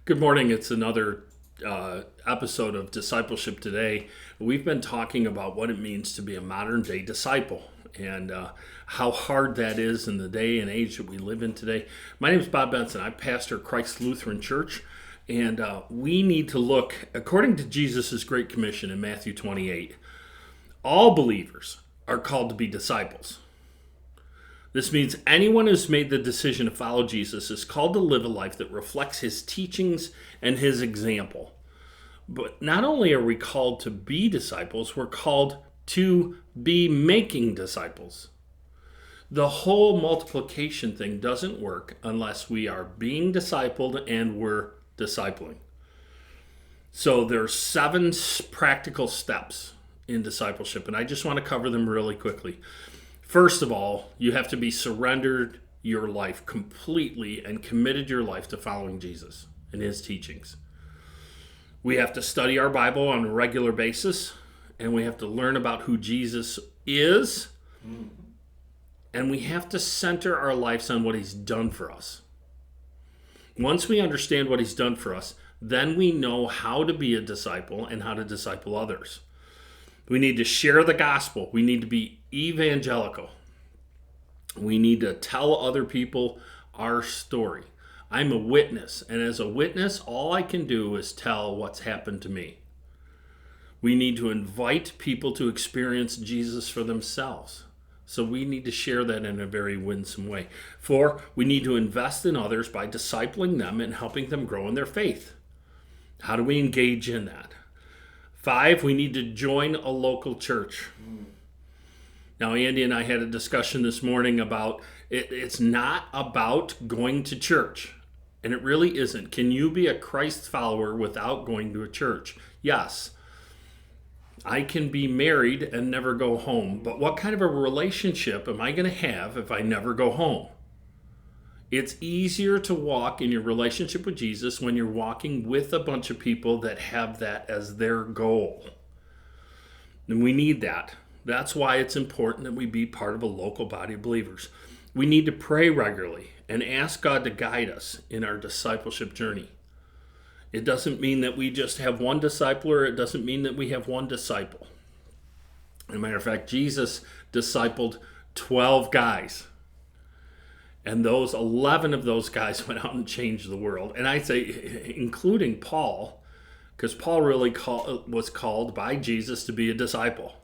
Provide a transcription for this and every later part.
Good morning. It's another episode of Discipleship Today. We've been talking about what it means to be a modern day disciple and how hard that is in the day and age that we live in today. My name is Bob Benson. I pastor Christ Lutheran Church, and we need to look, according to Jesus' Great Commission in Matthew 28, all believers are called to be disciples. This means anyone who's made the decision to follow Jesus is called to live a life that reflects his teachings and his example. But not only are we called to be disciples, we're called to be making disciples. The whole multiplication thing doesn't work unless we are being discipled and we're discipling. So there's 7 practical steps in discipleship, and I just want to cover them really quickly. First of all, you have to be surrendered your life completely and committed your life to following Jesus and his teachings. We have to study our Bible on a regular basis, and we have to learn about who Jesus is, and we have to center our lives on what he's done for us. Once we understand what he's done for us, then we know how to be a disciple and how to disciple others. We need to share the gospel. We need to be evangelical. We need to tell other people our story. I'm a witness, and as a witness, all I can do is tell what's happened to me. We need to invite people to experience Jesus for themselves. So we need to share that in a very winsome way. 4, we need to invest in others by discipling them and helping them grow in their faith. How do we engage in that? 5, we need to join a local church. Now, Andy and I had a discussion this morning about it's not about going to church, and it really isn't. Can you be a Christ follower without going to a church? Yes. I can be married and never go home, but what kind of a relationship am I going to have if I never go home? It's easier to walk in your relationship with Jesus when you're walking with a bunch of people that have that as their goal. And we need that. That's why it's important that we be part of a local body of believers. We need to pray regularly and ask God to guide us in our discipleship journey. It doesn't mean that we just have one discipler. It doesn't mean that we have one disciple. As a matter of fact, Jesus discipled 12 guys. And those 11 of those guys went out and changed the world. And I'd say, including Paul, because Paul really was called by Jesus to be a disciple.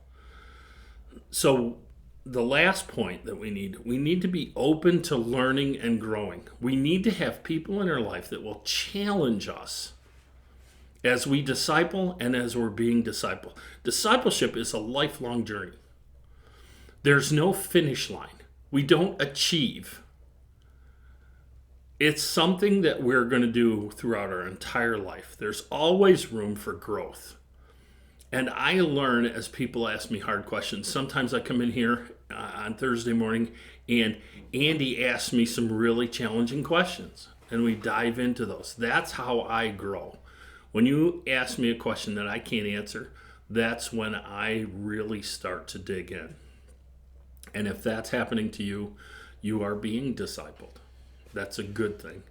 So the last point that we need to be open to learning and growing. We need to have people in our life that will challenge us as we disciple and as we're being discipled. Discipleship is a lifelong journey. There's no finish line. We don't achieve. It's something that we're going to do throughout our entire life. There's always room for growth. And I learn as people ask me hard questions. Sometimes I come in here on Thursday morning and Andy asks me some really challenging questions. And we dive into those. That's how I grow. When you ask me a question that I can't answer, that's when I really start to dig in. And if that's happening to you, you are being discipled. That's a good thing.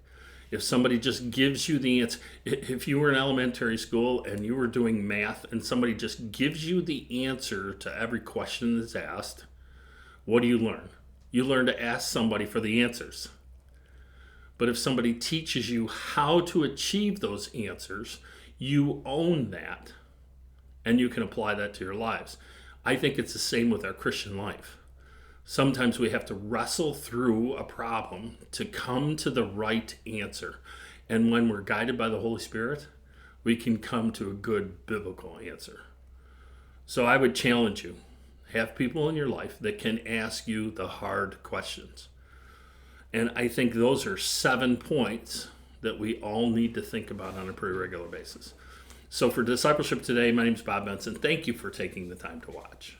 If somebody just gives you the answer, if you were in elementary school and you were doing math and somebody just gives you the answer to every question that's asked, what do you learn? You learn to ask somebody for the answers. But if somebody teaches you how to achieve those answers, you own that and you can apply that to your lives. I think it's the same with our Christian life. Sometimes we have to wrestle through a problem to come to the right answer. And when we're guided by the Holy Spirit, we can come to a good biblical answer. So I would challenge you, have people in your life that can ask you the hard questions. And I think those are 7 points that we all need to think about on a pretty regular basis. So for Discipleship Today, my name is Bob Benson. Thank you for taking the time to watch.